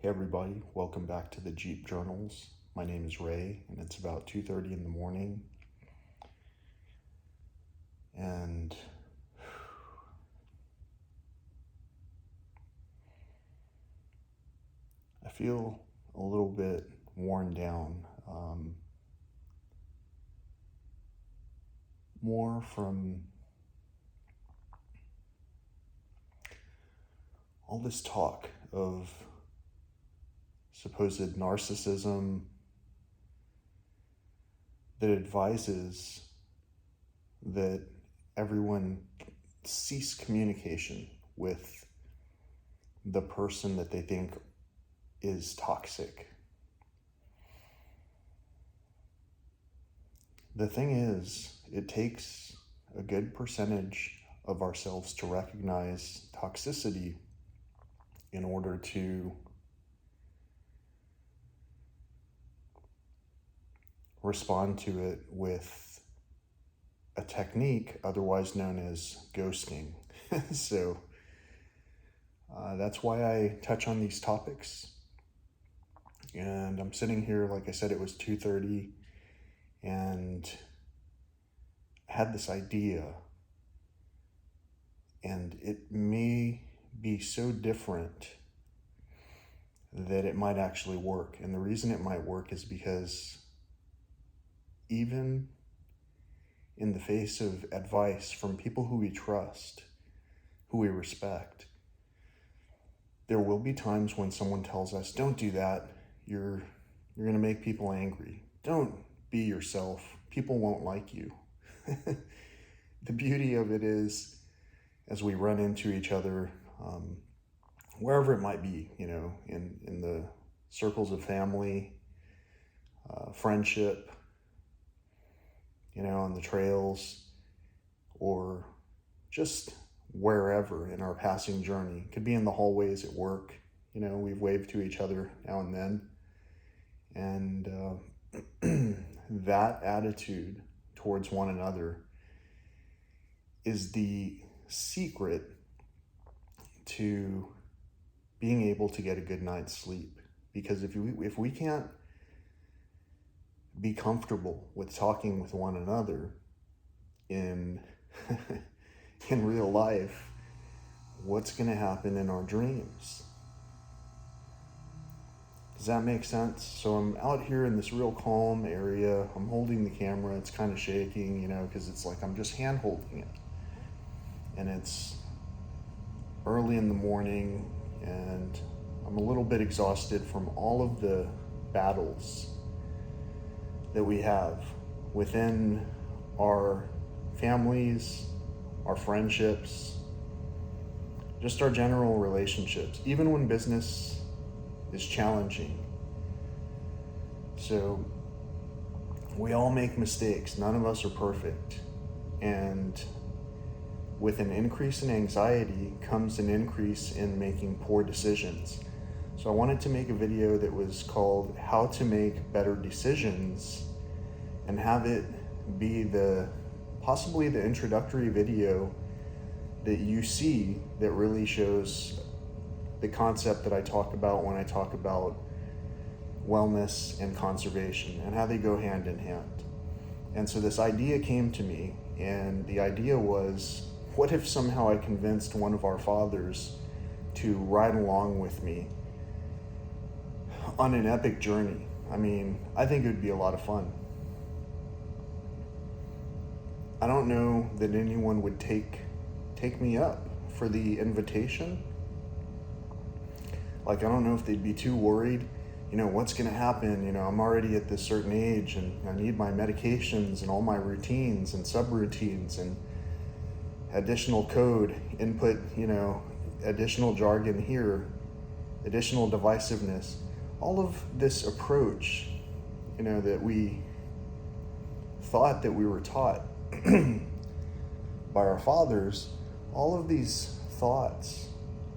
Hey everybody, welcome back to the Jeep Journals. My name is Ray and it's about 2:30 in the morning. And I feel a little bit worn down. More from all this talk of supposed narcissism that advises that everyone cease communication with the person that they think is toxic. The thing is, it takes a good percentage of ourselves to recognize toxicity in order to respond to it with a technique otherwise known as ghosting. So that's why I touch on these topics. And I'm sitting here, like I said, it was 2:30, and I had this idea, and it may be so different that it might actually work. And the reason it might work is because even in the face of advice from people who we trust, who we respect, there will be times when someone tells us, don't do that, you're going to make people angry. Don't be yourself, people won't like you. The beauty of it is, as we run into each other, wherever it might be, in the circles of family, friendship, on the trails, or just wherever in our passing journey. It could be in the hallways at work. We've waved to each other now and then. And that attitude towards one another is the secret to being able to get a good night's sleep. Because if we can't be comfortable with talking with one another in in real life, what's going to happen in our dreams? Does that make sense? So I'm out here in this real calm area. I'm holding the camera. It's kind of shaking, because it's like I'm just hand holding it. And it's early in the morning, and I'm a little bit exhausted from all of the battles that we have within our families, our friendships, just our general relationships, even when business is challenging. So we all make mistakes. None of us are perfect. And with an increase in anxiety comes an increase in making poor decisions. So I wanted to make a video that was called How to Make Better Decisions, and have it be possibly the introductory video that you see that really shows the concept that I talk about when I talk about wellness and conservation and how they go hand in hand. And so this idea came to me, and the idea was, what if somehow I convinced one of our fathers to ride along with me on an epic journey? I think it would be a lot of fun. I don't know that anyone would take me up for the invitation. I don't know if they'd be too worried, what's going to happen? I'm already at this certain age and I need my medications and all my routines and subroutines and additional code input, additional jargon here, additional divisiveness. All of this approach, that we thought that we were taught by our fathers, all of these thoughts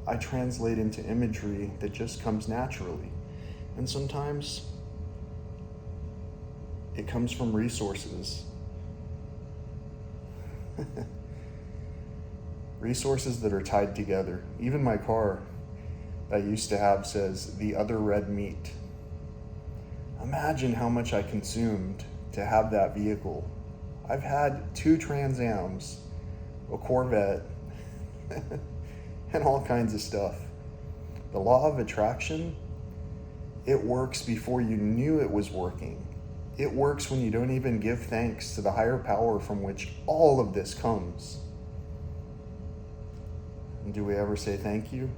I translate into imagery that just comes naturally. And sometimes it comes from resources. Resources that are tied together. Even my car, I used to have says, "the other red meat." Imagine how much I consumed to have that vehicle. I've had 2 Trans Ams, a Corvette, and all kinds of stuff. The law of attraction, it works before you knew it was working. It works when you don't even give thanks to the higher power from which all of this comes. And do we ever say thank you?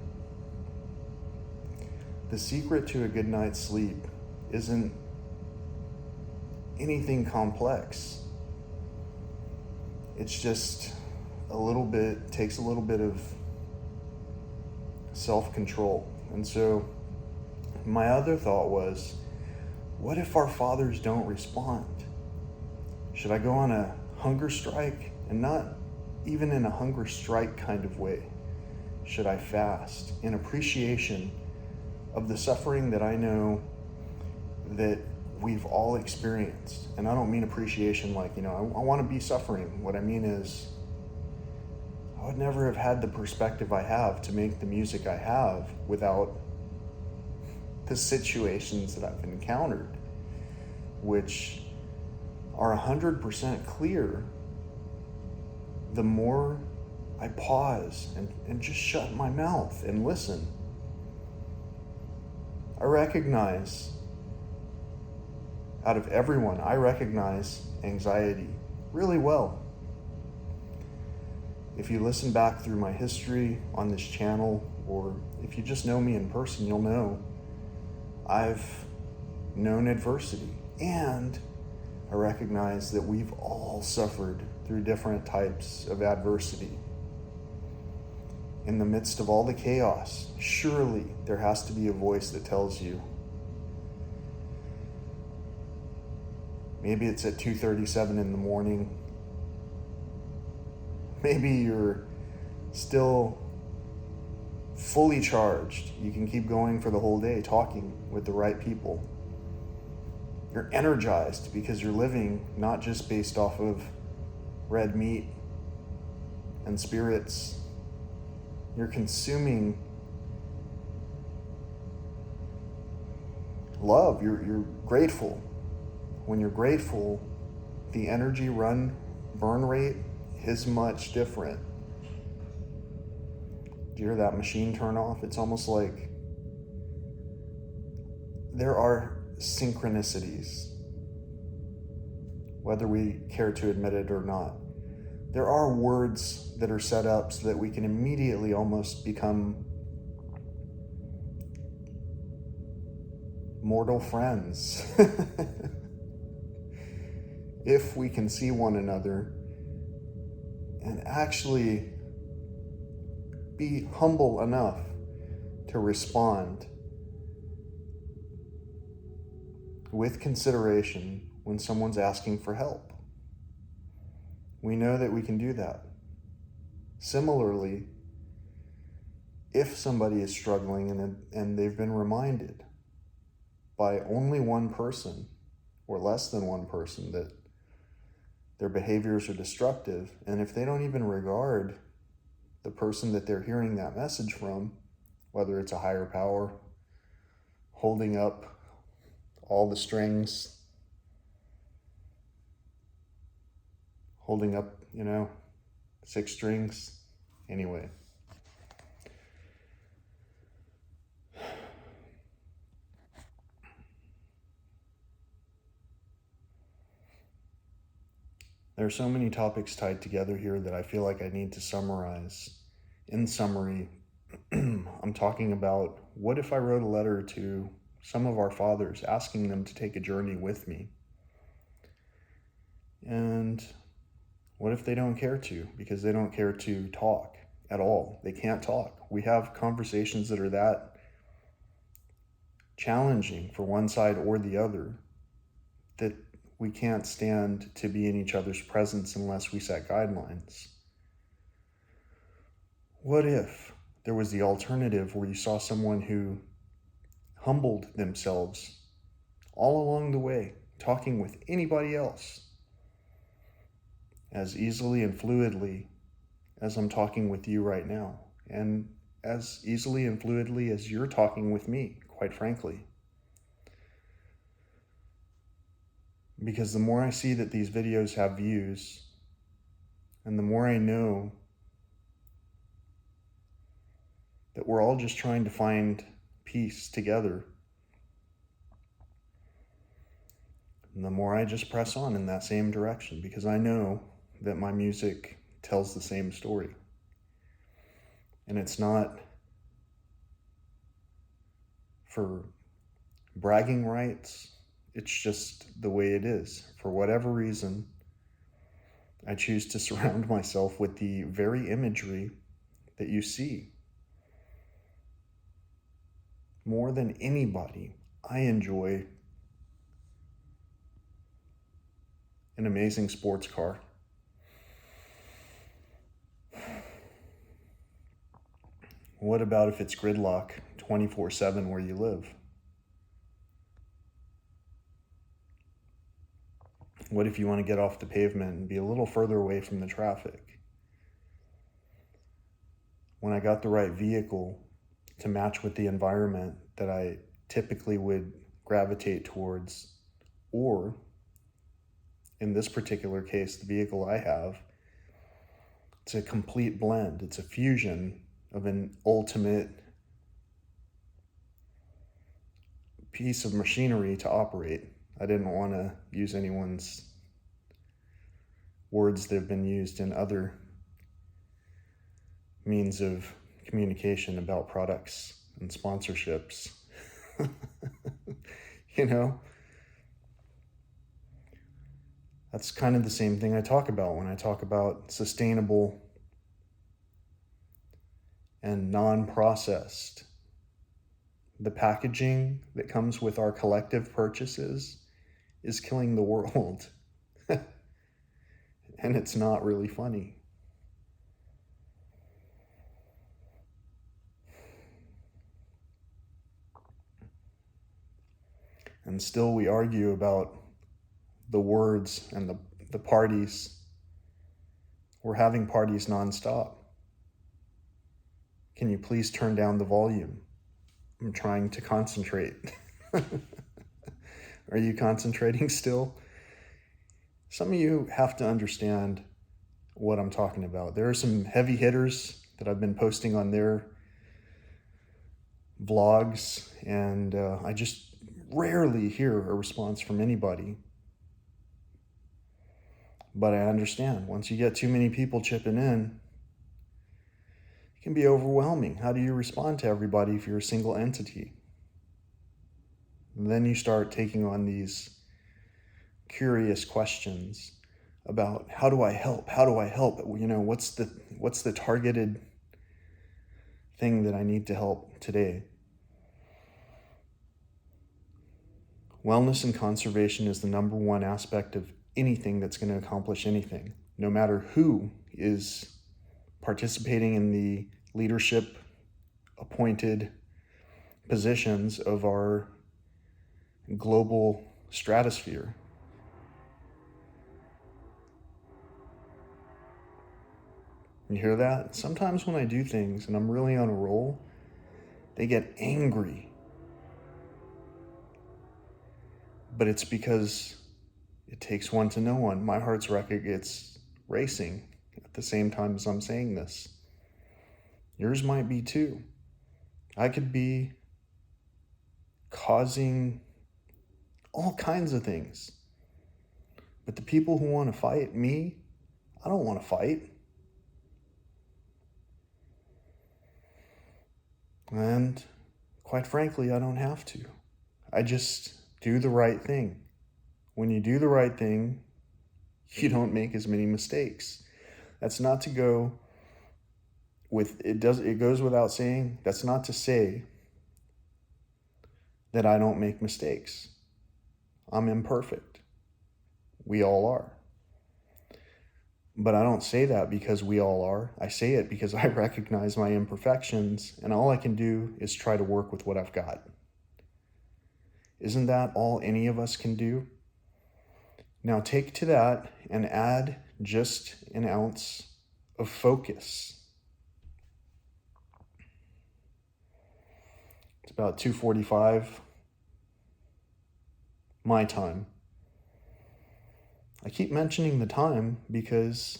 The secret to a good night's sleep isn't anything complex. It's just takes a little bit of self-control. And so my other thought was, what if our fathers don't respond? Should I go on a hunger strike? And not even in a hunger strike kind of way. Should I fast in appreciation of the suffering that I know that we've all experienced? And I don't mean appreciation like, I want to be suffering. What I mean is, I would never have had the perspective I have to make the music I have without the situations that I've encountered, which are 100% clear the more I pause and just shut my mouth and listen. I recognize, out of everyone, I recognize anxiety really well. If you listen back through my history on this channel, or if you just know me in person, you'll know I've known adversity, and I recognize that we've all suffered through different types of adversity. In the midst of all the chaos, surely there has to be a voice that tells you. Maybe it's at 2:37 in the morning. Maybe you're still fully charged. You can keep going for the whole day talking with the right people. You're energized because you're living not just based off of red meat and spirits. You're consuming love. You're grateful. When you're grateful, the energy burn rate is much different. Do you hear that machine turn off? It's almost like there are synchronicities, whether we care to admit it or not. There are words that are set up so that we can immediately almost become mortal friends. If we can see one another and actually be humble enough to respond with consideration when someone's asking for help. We know that we can do that. Similarly, if somebody is struggling and they've been reminded by only one person or less than one person that their behaviors are destructive, and if they don't even regard the person that they're hearing that message from, whether it's a higher power holding up all the strings, holding up, 6 strings, anyway. There are so many topics tied together here that I feel like I need to summarize. In summary, I'm talking about, what if I wrote a letter to some of our fathers asking them to take a journey with me? And what if they don't care to, because they don't care to talk at all? They can't talk. We have conversations that are that challenging for one side or the other that we can't stand to be in each other's presence unless we set guidelines. What if there was the alternative where you saw someone who humbled themselves all along the way, talking with anybody else as easily and fluidly as I'm talking with you right now? And as easily and fluidly as you're talking with me, quite frankly. Because the more I see that these videos have views, and the more I know that we're all just trying to find peace together, and the more I just press on in that same direction, because I know that my music tells the same story. And it's not for bragging rights, it's just the way it is. For whatever reason, I choose to surround myself with the very imagery that you see. More than anybody, I enjoy an amazing sports car. What about if it's gridlock 24/7 where you live? What if you want to get off the pavement and be a little further away from the traffic? When I got the right vehicle to match with the environment that I typically would gravitate towards, or in this particular case, the vehicle I have, it's a complete blend. It's a fusion of an ultimate piece of machinery to operate. I didn't want to use anyone's words that have been used in other means of communication about products and sponsorships. You know, that's kind of the same thing I talk about when I talk about sustainable and non-processed. The packaging that comes with our collective purchases is killing the world. And it's not really funny. And still we argue about the words and the parties. We're having parties nonstop. Can you please turn down the volume? I'm trying to concentrate. Are you concentrating still? Some of you have to understand what I'm talking about. There are some heavy hitters that I've been posting on their vlogs, and I just rarely hear a response from anybody. But I understand, once you get too many people chipping in, it can be overwhelming. How do you respond to everybody if you're a single entity? And then you start taking on these curious questions about how do I help? How do I help? You know, what's the targeted thing that I need to help today? Wellness and conservation is the number one aspect of anything that's going to accomplish anything, no matter who is participating in the leadership appointed positions of our global stratosphere. You hear that? Sometimes when I do things and I'm really on a roll, they get angry. But it's because it takes one to know one. My heart's record gets racing at the same time as I'm saying this. Yours might be too. I could be causing all kinds of things. But the people who want to fight me, I don't want to fight. And quite frankly, I don't have to. I just do the right thing. When you do the right thing, you don't make as many mistakes. That's not to go with, it goes without saying, that's not to say that I don't make mistakes. I'm imperfect. We all are. But I don't say that because we all are. I say it because I recognize my imperfections, and all I can do is try to work with what I've got. Isn't that all any of us can do? Now take to that and add just an ounce of focus. It's about 2:45 my time. I keep mentioning the time because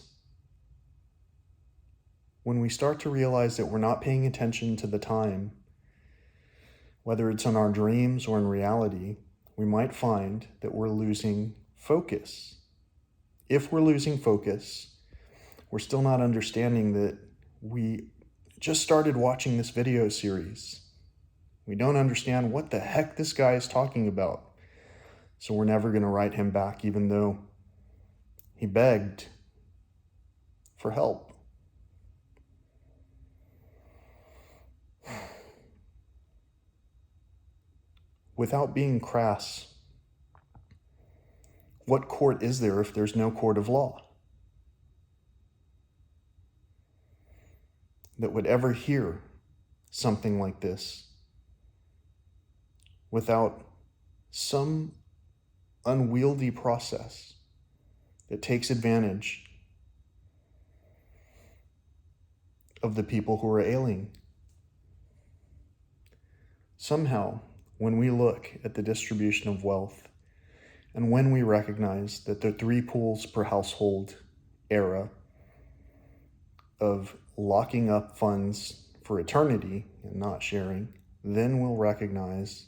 when we start to realize that we're not paying attention to the time, whether it's in our dreams or in reality, we might find that we're losing focus. If we're losing focus, we're still not understanding that we just started watching this video series. We don't understand what the heck this guy is talking about. So we're never going to write him back, even though he begged for help. Without being crass, what court is there if there's no court of law that would ever hear something like this without some unwieldy process that takes advantage of the people who are ailing? Somehow, when we look at the distribution of wealth, and when we recognize that the 3 pools per household era of locking up funds for eternity and not sharing, then we'll recognize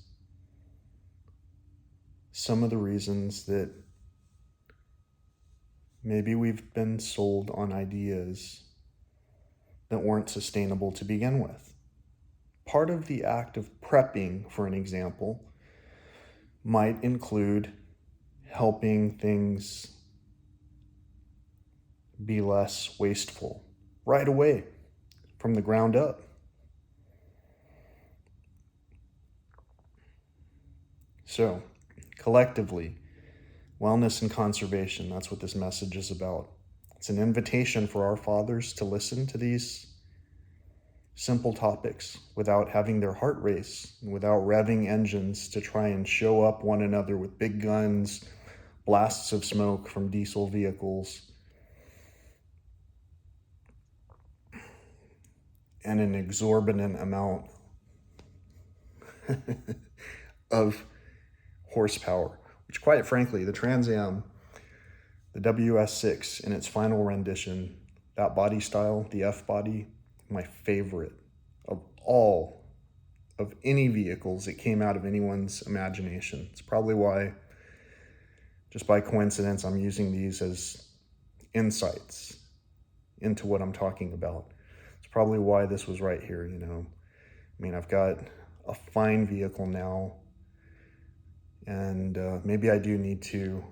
some of the reasons that maybe we've been sold on ideas that weren't sustainable to begin with. Part of the act of prepping, for an example, might include helping things be less wasteful right away from the ground up. So, collectively, wellness and conservation, that's what this message is about. It's an invitation for our fathers to listen to these simple topics without having their heart race, without revving engines to try and show up one another with big guns, blasts of smoke from diesel vehicles, and an exorbitant amount of horsepower, which quite frankly, the Trans Am, the WS6 in its final rendition, that body style, the F body, my favorite of all of any vehicles that came out of anyone's imagination. It's probably why, just by coincidence, I'm using these as insights into what I'm talking about. It's probably why this was right here, you know. I mean, I've got a fine vehicle now, and maybe I do need to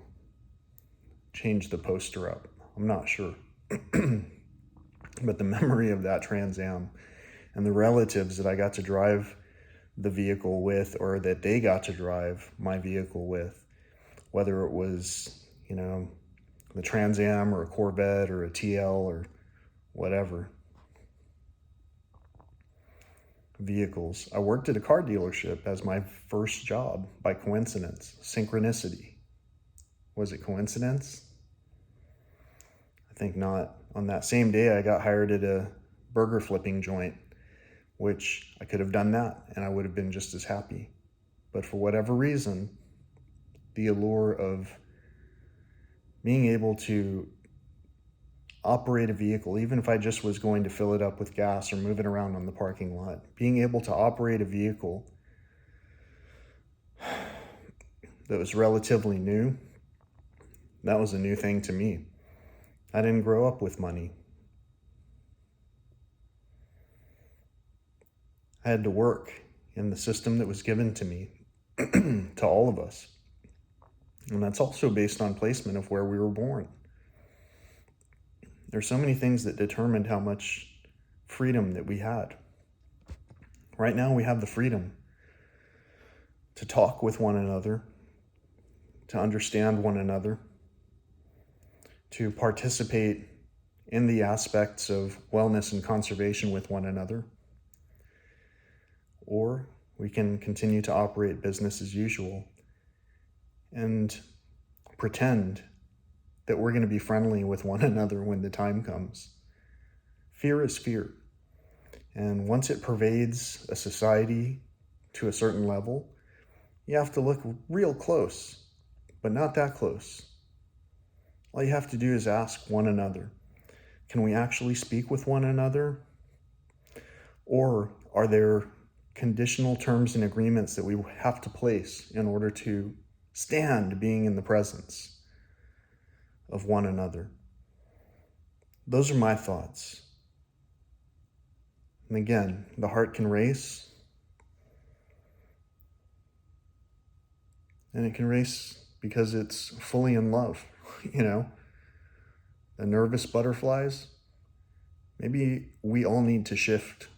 change the poster up. I'm not sure. But the memory of that Trans Am and the relatives that I got to drive the vehicle with, or that they got to drive my vehicle with, whether it was, you know, the Trans Am or a Corvette or a TL or whatever vehicles. I worked at a car dealership as my first job by coincidence. Synchronicity. Was it coincidence? I think not. On that same day, I got hired at a burger flipping joint, which I could have done that and I would have been just as happy. But for whatever reason, the allure of being able to operate a vehicle, even if I just was going to fill it up with gas or move it around on the parking lot, being able to operate a vehicle that was relatively new, that was a new thing to me. I didn't grow up with money. I had to work in the system that was given to me, to all of us. And that's also based on placement of where we were born. There's so many things that determined how much freedom that we had. Right now we have the freedom to talk with one another, to understand one another, to participate in the aspects of wellness and conservation with one another. Or we can continue to operate business as usual and pretend that we're going to be friendly with one another when the time comes. Fear is fear. And once it pervades a society, to a certain level, you have to look real close, but not that close. All you have to do is ask one another, can we actually speak with one another? Or are there conditional terms and agreements that we have to place in order to stand being in the presence of one another? Those are my thoughts. And again, the heart can race, and it can race because it's fully in love, The nervous butterflies. Maybe we all need to shift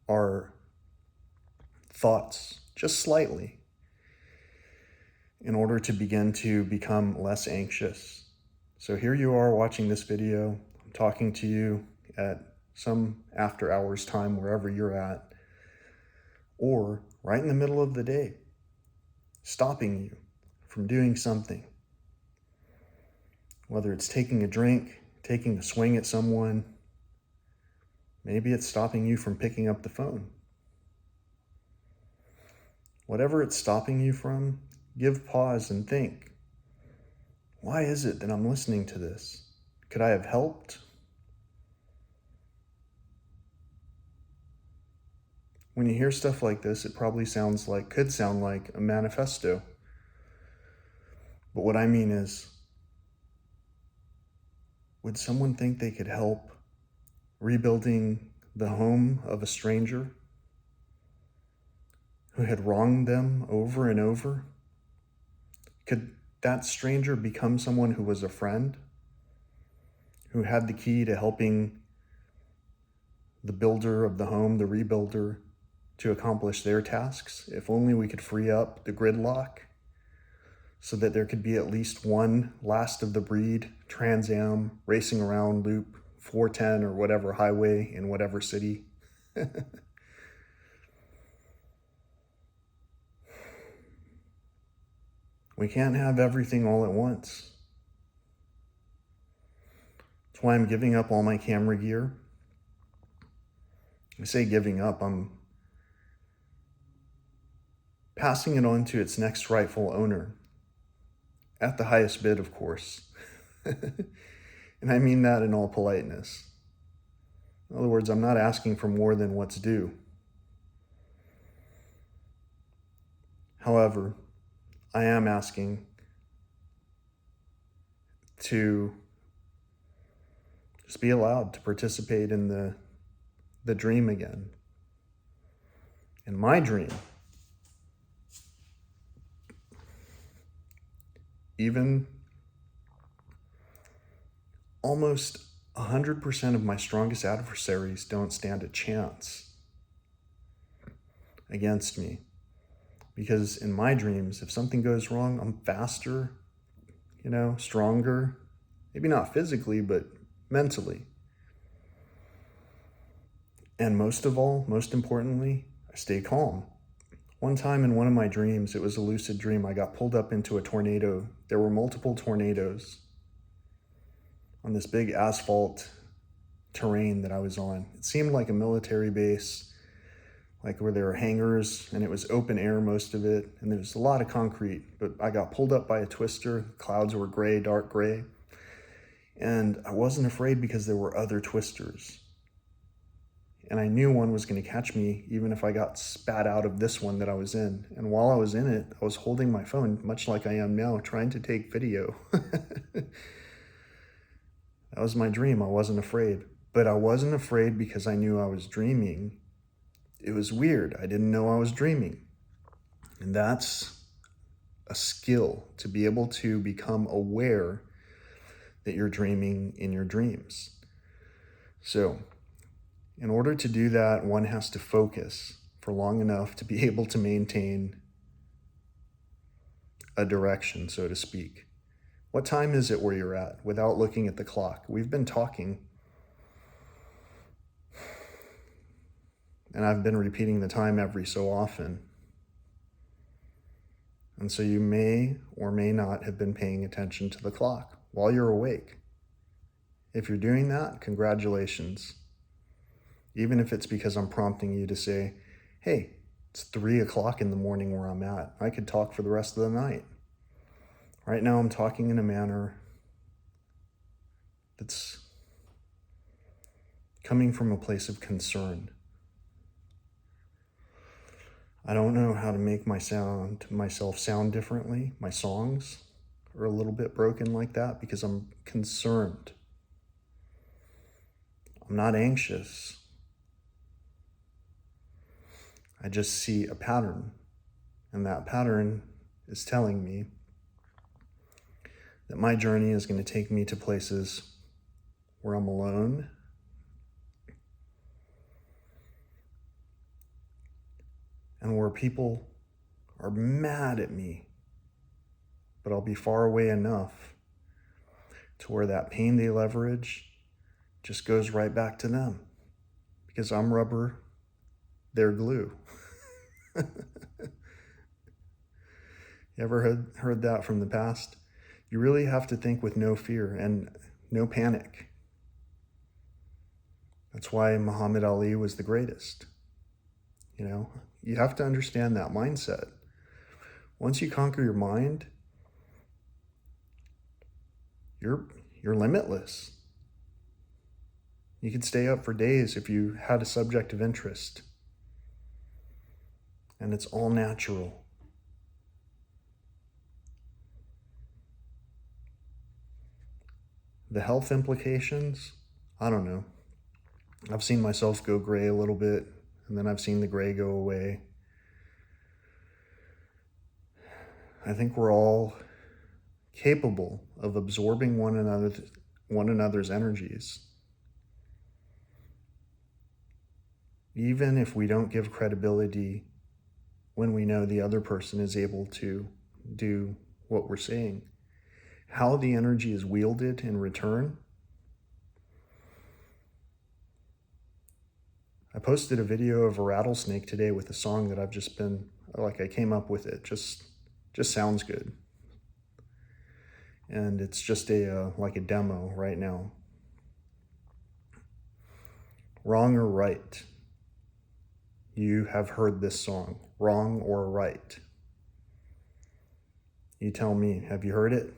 our thoughts just slightly in order to begin to become less anxious. So here you are watching this video. I'm talking to you at some after hours time, wherever you're at, or right in the middle of the day, stopping you from doing something. Whether it's taking a drink, taking a swing at someone, maybe it's stopping you from picking up the phone. Whatever it's stopping you from, give pause and think, why is it that I'm listening to this? Could I have helped? When you hear stuff like this, it probably could sound like a manifesto. But what I mean is, would someone think they could help rebuilding the home of a stranger who had wronged them over and over? Could that stranger become someone who was a friend, who had the key to helping the builder of the home, the rebuilder, to accomplish their tasks? If only we could free up the gridlock so that there could be at least one last of the breed Trans Am racing around Loop 410 or whatever highway in whatever city. We can't have everything all at once. That's why I'm giving up all my camera gear. I say giving up, I'm passing it on to its next rightful owner. At the highest bid, of course. And I mean that in all politeness. In other words, I'm not asking for more than what's due. However, I am asking to just be allowed to participate in the dream again. In my dream, even almost 100% of my strongest adversaries don't stand a chance against me. Because in my dreams, if something goes wrong, I'm faster, stronger, maybe not physically, but mentally. And most importantly, I stay calm. One time in one of my dreams, it was a lucid dream, I got pulled up into a tornado. There were multiple tornadoes on this big asphalt terrain that I was on. It seemed like a military base, like where there were hangars, and it was open air, most of it, and there was a lot of concrete, but I got pulled up by a twister. Clouds were gray, dark gray, and I wasn't afraid because there were other twisters. And I knew one was going to catch me even if I got spat out of this one that I was in. And while I was in it, I was holding my phone, much like I am now, trying to take video. That was my dream. I wasn't afraid. But I wasn't afraid because I knew I was dreaming. It was weird. I didn't know I was dreaming. And that's a skill, to be able to become aware that you're dreaming in your dreams. So, in order to do that, one has to focus for long enough to be able to maintain a direction, so to speak. What time is it where you're at without looking at the clock? We've been talking, and I've been repeating the time every so often. And so you may or may not have been paying attention to the clock while you're awake. If you're doing that, congratulations. Even if it's because I'm prompting you to say, hey, It's 3 o'clock in the morning where I'm at. I could talk for the rest of the night. Right now I'm talking in a manner that's coming from a place of concern. I don't know how to make myself sound differently. My songs are a little bit broken like that because I'm concerned. I'm not anxious. I just see a pattern, and that pattern is telling me that my journey is going to take me to places where I'm alone, and where people are mad at me, but I'll be far away enough to where that pain they leverage just goes right back to them, because I'm rubber, they're glue. You ever heard that from the past? You really have to think with no fear and no panic. That's why Muhammad Ali was the greatest. You have to understand that mindset. Once you conquer your mind, you're limitless. You could stay up for days if you had a subject of interest. And it's all natural. The health implications, I don't know. I've seen myself go gray a little bit, and then I've seen the gray go away. I think we're all capable of absorbing one another's energies. Even if we don't give credibility when we know the other person is able to do what we're saying. How the energy is wielded in return. I posted a video of a rattlesnake today with a song that I've just been, I came up with it. Just sounds good. And it's just a demo right now. Wrong or right? You have heard this song. Wrong or right? You tell me, have you heard it?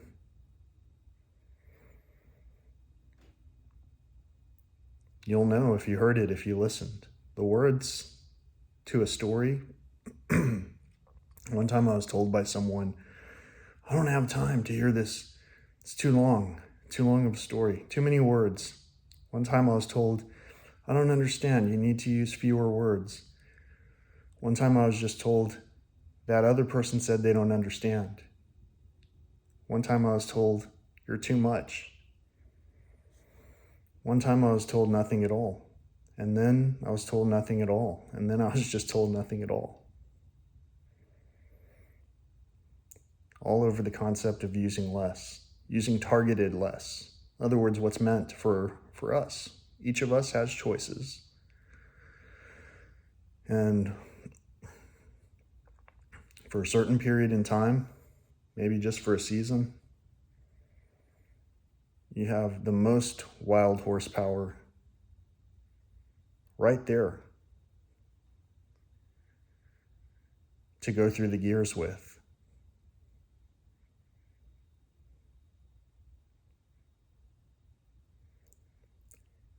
You'll know if you heard it, if you listened. The words to a story. One time I was told by someone, I don't have time to hear this. It's too long of a story, too many words. One time I was told, I don't understand, you need to use fewer words. One time I was just told, that other person said they don't understand. One time I was told, you're too much. One time I was told nothing at all. And then I was told nothing at all. And then I was just told nothing at all. All over the concept of using less, using targeted less. In other words, what's meant for us. Each of us has choices. And for a certain period in time, maybe just for a season, you have the most wild horsepower right there to go through the gears with.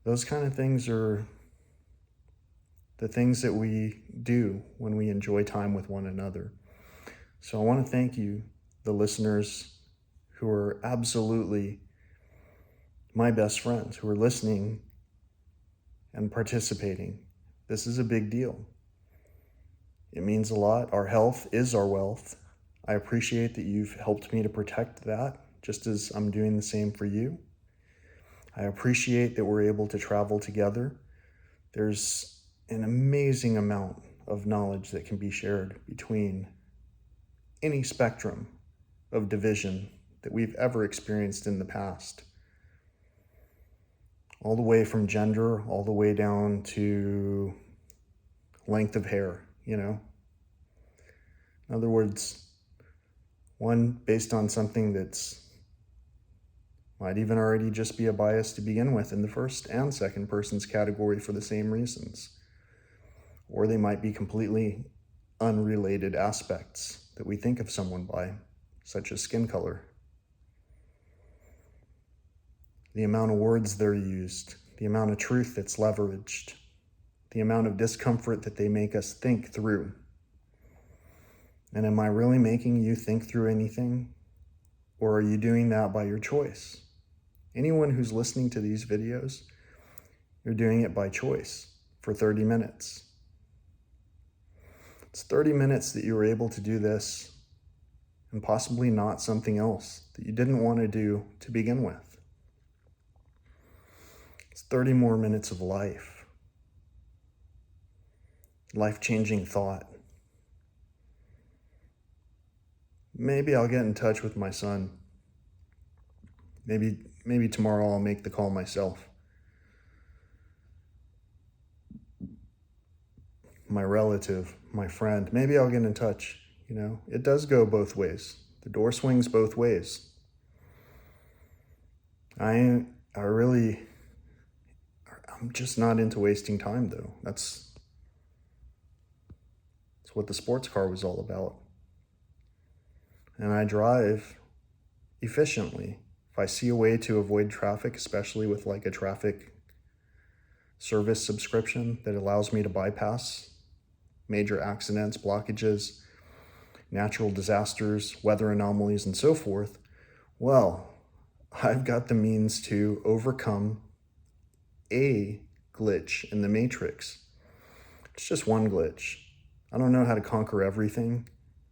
Those kind of things are the things that we do when we enjoy time with one another. So I want to thank you, the listeners who are absolutely my best friends, who are listening and participating. This is a big deal. It means a lot. Our health is our wealth. I appreciate that you've helped me to protect that, just as I'm doing the same for you. I appreciate that we're able to travel together. There's an amazing amount of knowledge that can be shared between any spectrum of division that we've ever experienced in the past. All the way from gender, all the way down to length of hair, In other words, one based on something that's might even already just be a bias to begin with in the first and second person's category for the same reasons. Or they might be completely unrelated aspects that we think of someone by, such as skin color. The amount of words they're used, the amount of truth that's leveraged, the amount of discomfort that they make us think through. And am I really making you think through anything? Or are you doing that by your choice? Anyone who's listening to these videos, you're doing it by choice for 30 minutes. It's 30 minutes that you were able to do this and possibly not something else that you didn't want to do to begin with. It's 30 more minutes of life. Life-changing thought. Maybe I'll get in touch with my son. Maybe tomorrow I'll make the call myself. My relative, my friend, maybe I'll get in touch. It does go both ways. The door swings both ways. I'm just not into wasting time, though. That's what the sports car was all about. And I drive efficiently. If I see a way to avoid traffic, especially with like a traffic service subscription that allows me to bypass major accidents, blockages, natural disasters, weather anomalies, and so forth, well, I've got the means to overcome a glitch in the matrix. It's just one glitch. I don't know how to conquer everything,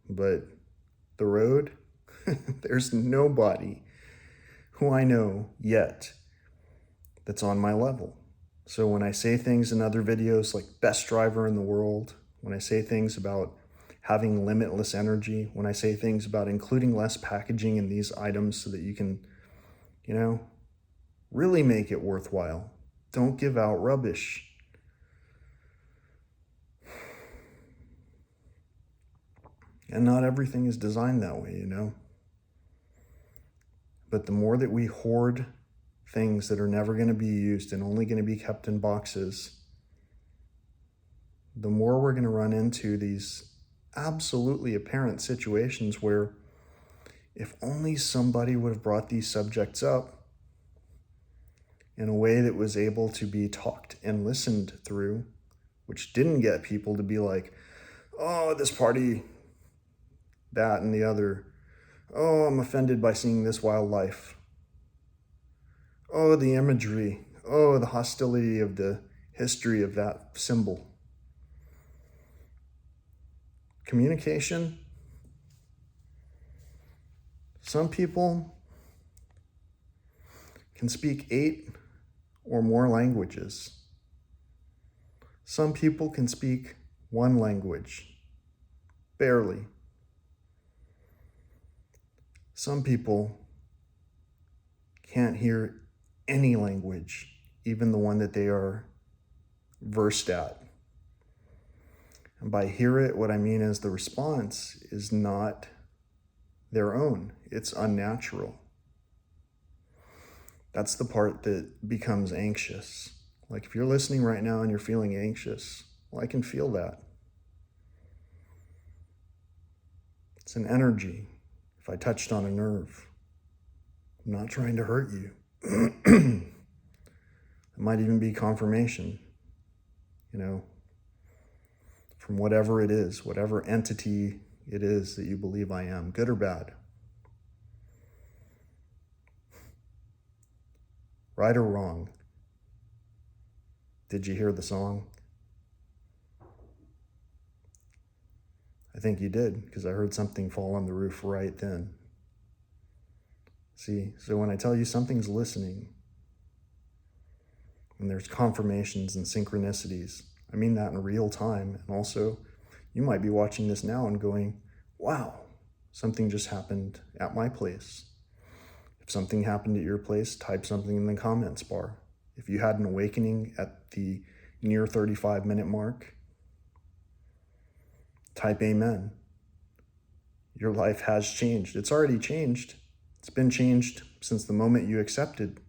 but the road, there's nobody who I know yet that's on my level. So when I say things in other videos like best driver in the world, when I say things about having limitless energy, when I say things about including less packaging in these items so that you can, really make it worthwhile. Don't give out rubbish. And not everything is designed that way, But the more that we hoard things that are never going to be used and only going to be kept in boxes, the more we're going to run into these absolutely apparent situations where if only somebody would have brought these subjects up in a way that was able to be talked and listened through, which didn't get people to be like, oh, this party, that and the other. Oh, I'm offended by seeing this wildlife. Oh, the imagery. Oh, the hostility of the history of that symbol. Communication. Some people can speak 8 or more languages. Some people can speak 1 language, barely. Some people can't hear any language, even the one that they are versed at. And by hear it, what I mean is the response is not their own. It's unnatural. That's the part that becomes anxious. Like if you're listening right now and you're feeling anxious, well, I can feel that. It's an energy. If I touched on a nerve, I'm not trying to hurt you. It might even be confirmation, from whatever it is, whatever entity it is that you believe I am, good or bad. Right or wrong. Did you hear the song? I think you did, because I heard something fall on the roof right then. See, so when I tell you something's listening, and there's confirmations and synchronicities, I mean that in real time. And also, you might be watching this now and going, wow, something just happened at my place. If something happened at your place, type something in the comments bar. If you had an awakening at the near 35-minute mark, type amen. Your life has changed. It's already changed. It's been changed since the moment you accepted.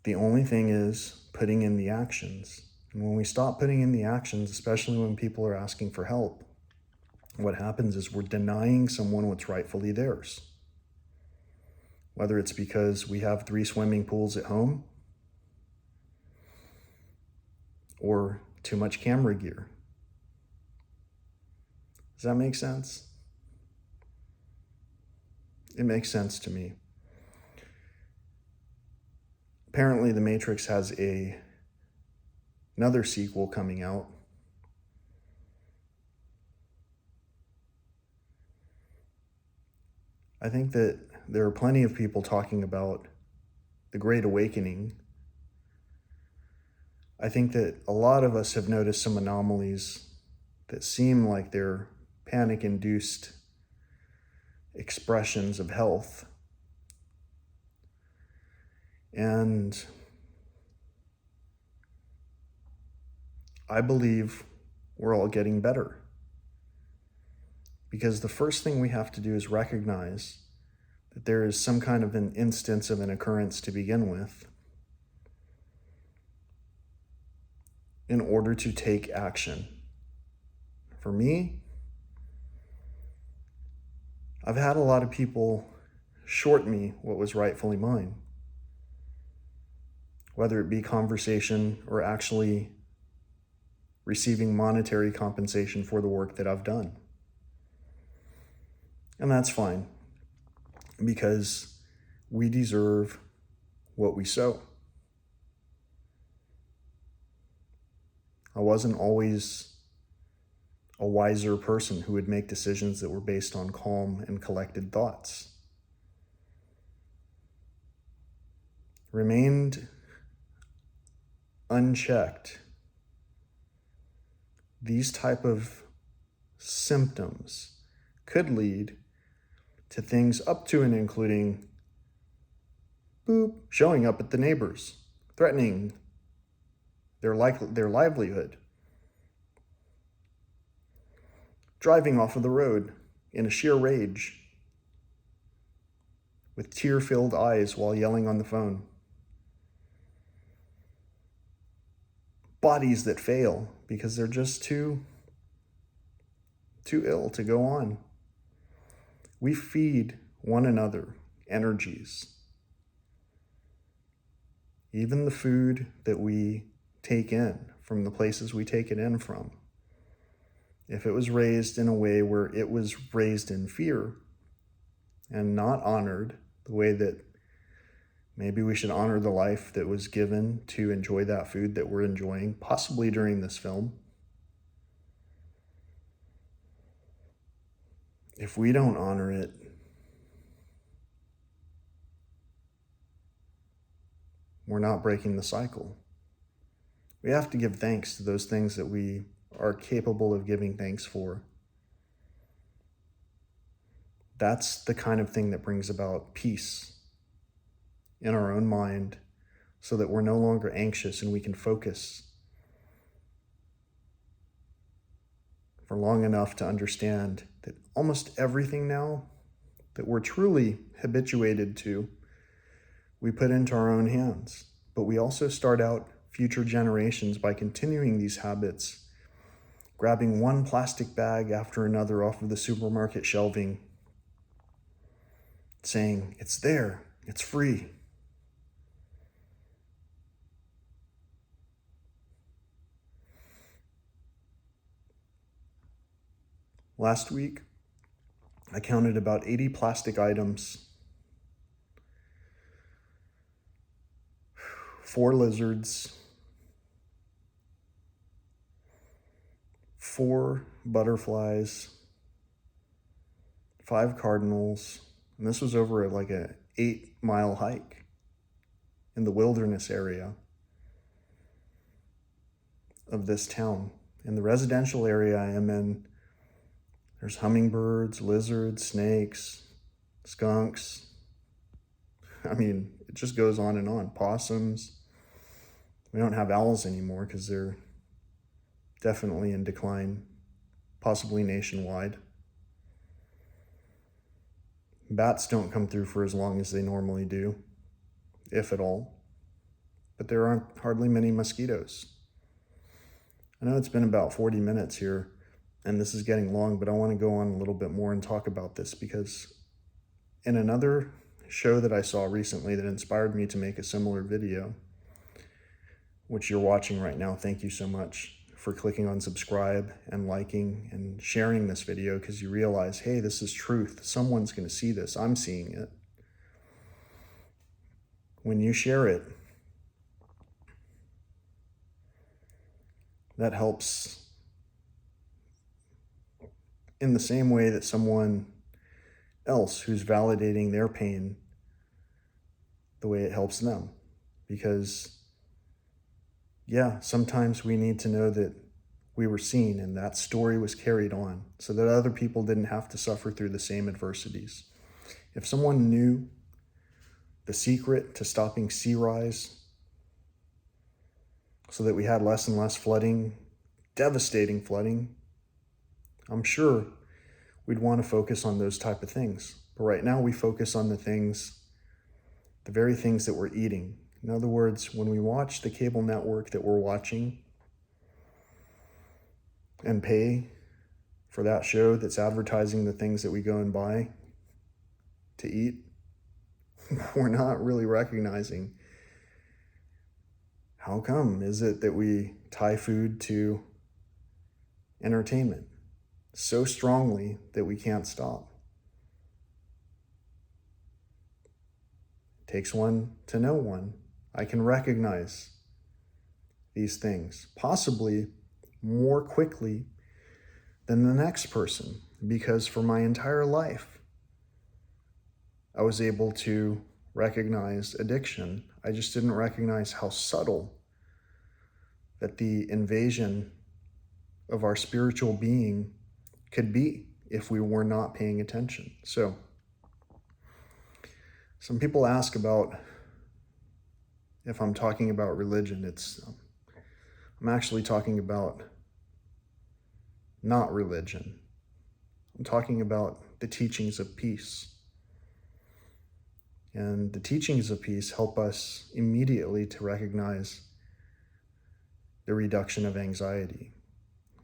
The only thing is putting in the actions. And when we stop putting in the actions, especially when people are asking for help, what happens is we're denying someone what's rightfully theirs. Whether it's because we have 3 swimming pools at home or too much camera gear. Does that make sense? It makes sense to me. Apparently, The Matrix has another sequel coming out. I think that there are plenty of people talking about the Great Awakening. I think that a lot of us have noticed some anomalies that seem like they're panic-induced expressions of health. And I believe we're all getting better. Because the first thing we have to do is recognize that there is some kind of an instance of an occurrence to begin with in order to take action. For me, I've had a lot of people short me what was rightfully mine, whether it be conversation or actually receiving monetary compensation for the work that I've done. And that's fine, because we deserve what we sow. I wasn't always a wiser person who would make decisions that were based on calm and collected thoughts. Remained unchecked. These type of symptoms could lead to things up to and including showing up at the neighbors, threatening their livelihood, driving off of the road in a sheer rage with tear-filled eyes while yelling on the phone, bodies that fail because they're just too ill to go on. We feed one another energies. Even the food that we take in from the places we take it in from, if it was raised in a way where it was raised in fear and not honored the way that maybe we should honor the life that was given to enjoy that food that we're enjoying, possibly during this film. If we don't honor it, we're not breaking the cycle. We have to give thanks to those things that we are capable of giving thanks for. That's the kind of thing that brings about peace in our own mind, so that we're no longer anxious and we can focus for long enough to understand that almost everything now that we're truly habituated to, we put into our own hands. But we also start out future generations by continuing these habits, grabbing one plastic bag after another off of the supermarket shelving, saying, "It's there, it's free." Last week, I counted about 80 plastic items, 4 lizards, 4 butterflies, 5 cardinals, and this was over like a 8-mile hike in the wilderness area of this town. In the residential area I am in, there's hummingbirds, lizards, snakes, skunks. I mean, it just goes on and on. Possums. We don't have owls anymore because they're definitely in decline, possibly nationwide. Bats don't come through for as long as they normally do, if at all. But there aren't hardly many mosquitoes. I know it's been about 40 minutes here, and this is getting long, but I want to go on a little bit more and talk about this because in another show that I saw recently that inspired me to make a similar video, which you're watching right now, thank you so much for clicking on subscribe and liking and sharing this video, because you realize, hey, this is truth. Someone's going to see this. I'm seeing it. When you share it, that helps in the same way that someone else who's validating their pain, the way it helps them. Because, yeah, sometimes we need to know that we were seen and that story was carried on so that other people didn't have to suffer through the same adversities. If someone knew the secret to stopping sea rise so that we had less and less flooding, devastating flooding, I'm sure we'd want to focus on those type of things. But right now we focus on the very things that we're eating. In other words, when we watch the cable network that we're watching and pay for that show that's advertising the things that we go and buy to eat, we're not really recognizing how come is it that we tie food to entertainment so strongly that we can't stop. It takes one to know one. I can recognize these things, possibly more quickly than the next person, because for my entire life, I was able to recognize addiction. I just didn't recognize how subtle that the invasion of our spiritual being could be if we were not paying attention. So, some people ask about if I'm talking about religion. I'm actually talking about not religion. I'm talking about the teachings of peace. And the teachings of peace help us immediately to recognize the reduction of anxiety.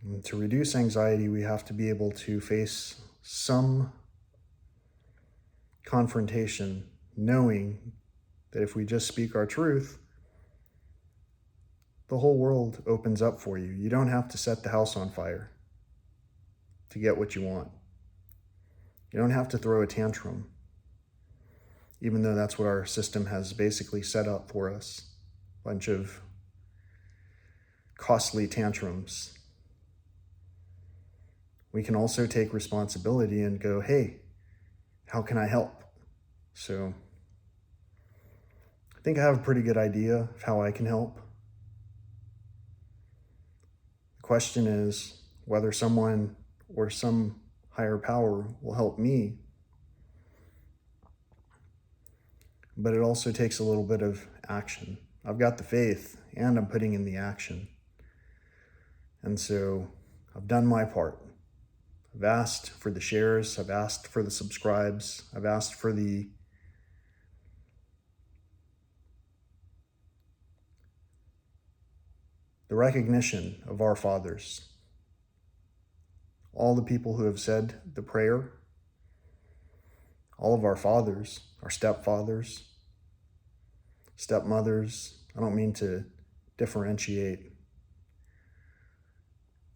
And to reduce anxiety, we have to be able to face some confrontation, knowing that if we just speak our truth, the whole world opens up for you. You don't have to set the house on fire to get what you want. You don't have to throw a tantrum, even though that's what our system has basically set up for us. A bunch of costly tantrums. We can also take responsibility and go, hey, how can I help? So I think I have a pretty good idea of how I can help. The question is whether someone or some higher power will help me. But it also takes a little bit of action. I've got the faith and I'm putting in the action. And so I've done my part. I've asked for the shares, I've asked for the subscribes, I've asked for the recognition of our fathers. All the people who have said the prayer, all of our fathers, our stepfathers, stepmothers. I don't mean to differentiate.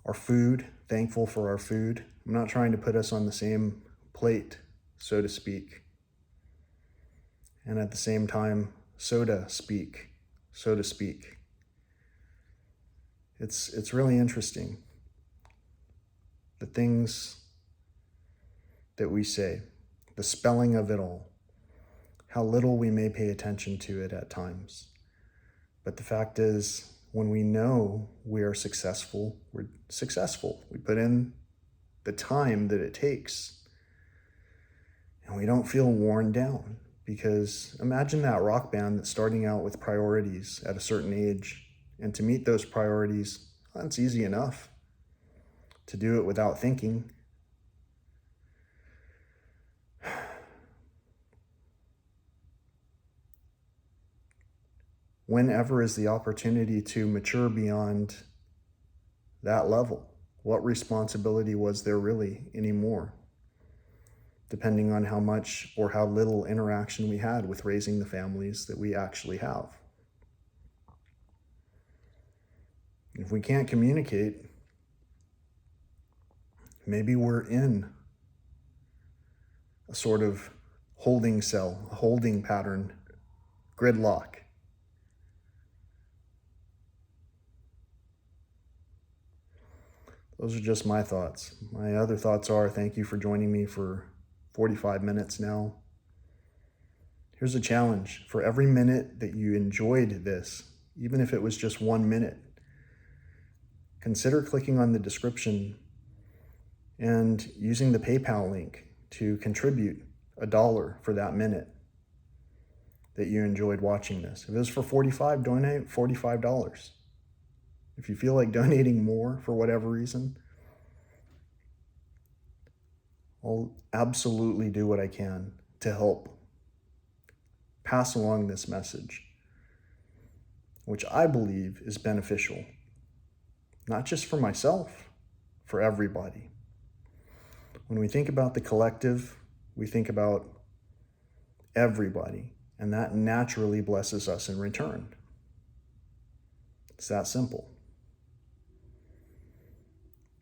Our food, thankful for our food. I'm not trying to put us on the same plate, so to speak. And at the same time, so to speak. It's really interesting. The things that we say, the spelling of it all, how little we may pay attention to it at times. But the fact is, when we know we are successful, we're successful. We put in the time that it takes. And we don't feel worn down. Because imagine that rock band that's starting out with priorities at a certain age. And to meet those priorities, that's easy enough. To do it without thinking. Whenever is the opportunity to mature beyond that level? What responsibility was there really anymore? Depending on how much or how little interaction we had with raising the families that we actually have. If we can't communicate, maybe we're in a sort of holding cell, a holding pattern, gridlock. Those are just my thoughts. My other thoughts are, thank you for joining me for 45 minutes now. Here's a challenge. For every minute that you enjoyed this, even if it was just 1 minute, consider clicking on the description and using the PayPal link to contribute $1 for that minute that you enjoyed watching this. If it was for 45, donate $45. If you feel like donating more for whatever reason, I'll absolutely do what I can to help pass along this message, which I believe is beneficial, not just for myself, for everybody. When we think about the collective, we think about everybody, and that naturally blesses us in return. It's that simple.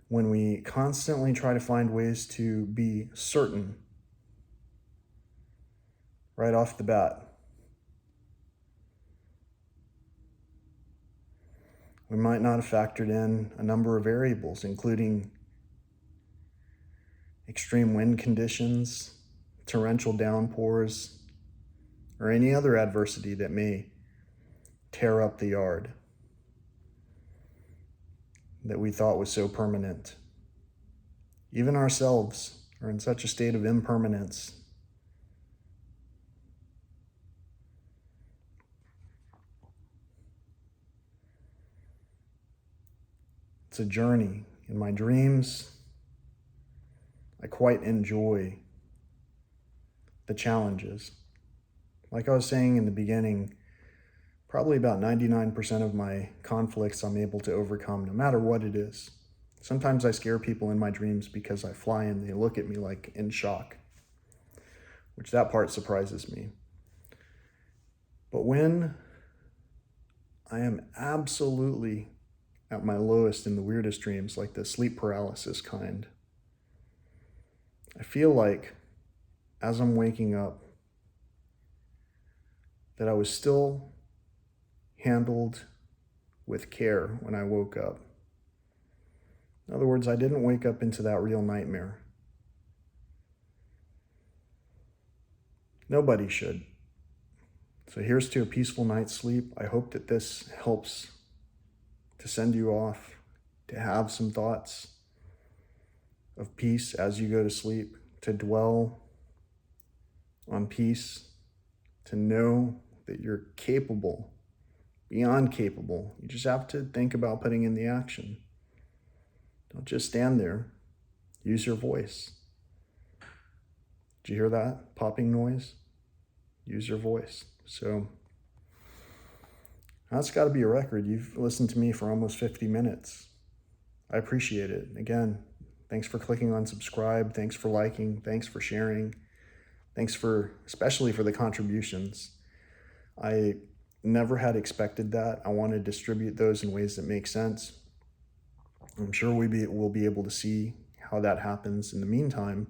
When we constantly try to find ways to be certain right off the bat, we might not have factored in a number of variables, including extreme wind conditions, torrential downpours, or any other adversity that may tear up the yard that we thought was so permanent. Even ourselves are in such a state of impermanence. It's a journey. In my dreams, I quite enjoy the challenges. Like I was saying in the beginning, probably about 99% of my conflicts I'm able to overcome, no matter what it is. Sometimes I scare people in my dreams because I fly and they look at me like in shock, which that part surprises me. But when I am absolutely at my lowest in the weirdest dreams, like the sleep paralysis kind, I feel like as I'm waking up, that I was still handled with care when I woke up. In other words, I didn't wake up into that real nightmare. Nobody should. So here's to a peaceful night's sleep. I hope that this helps to send you off, to have some thoughts of peace as you go to sleep, to dwell on peace, to know that you're capable, beyond capable. You just have to think about putting in the action. Don't just stand there. Use your voice. Did you hear that popping noise? Use your voice. So that's got to be a record. You've listened to me for almost 50 minutes. I appreciate it. Again, thanks for clicking on subscribe. Thanks for liking. Thanks for sharing. Thanks especially for the contributions. I never had expected that. I want to distribute those in ways that make sense. I'm sure we'll be able to see how that happens. In the meantime,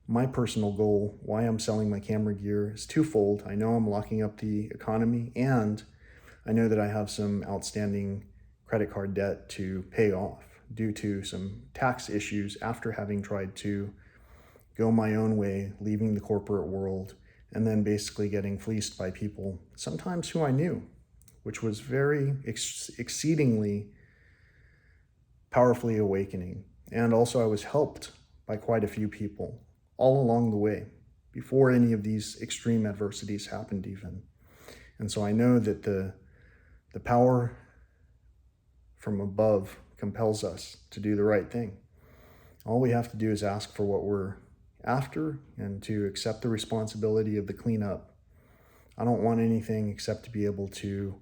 my personal goal, why I'm selling my camera gear, is twofold. I know I'm locking up the economy, and I know that I have some outstanding credit card debt to pay off due to some tax issues after having tried to go my own way, leaving the corporate world, and then basically getting fleeced by people, sometimes who I knew, which was very exceedingly powerfully awakening. And also I was helped by quite a few people all along the way, before any of these extreme adversities happened even. And so I know that the power from above compels us to do the right thing. All we have to do is ask for what we're after and to accept the responsibility of the cleanup. I don't want anything except to be able to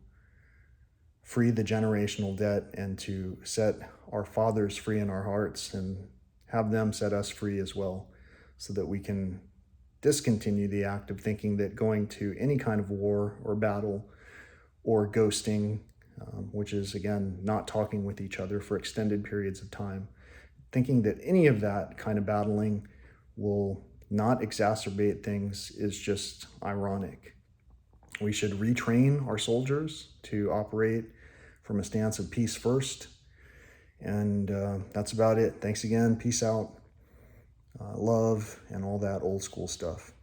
free the generational debt and to set our fathers free in our hearts and have them set us free as well, so that we can discontinue the act of thinking that going to any kind of war or battle or ghosting, which is, again, not talking with each other for extended periods of time, thinking that any of that kind of battling will not exacerbate things is just ironic. We should retrain our soldiers to operate from a stance of peace first. And that's about it. Thanks again. Peace out. Love and all that old school stuff.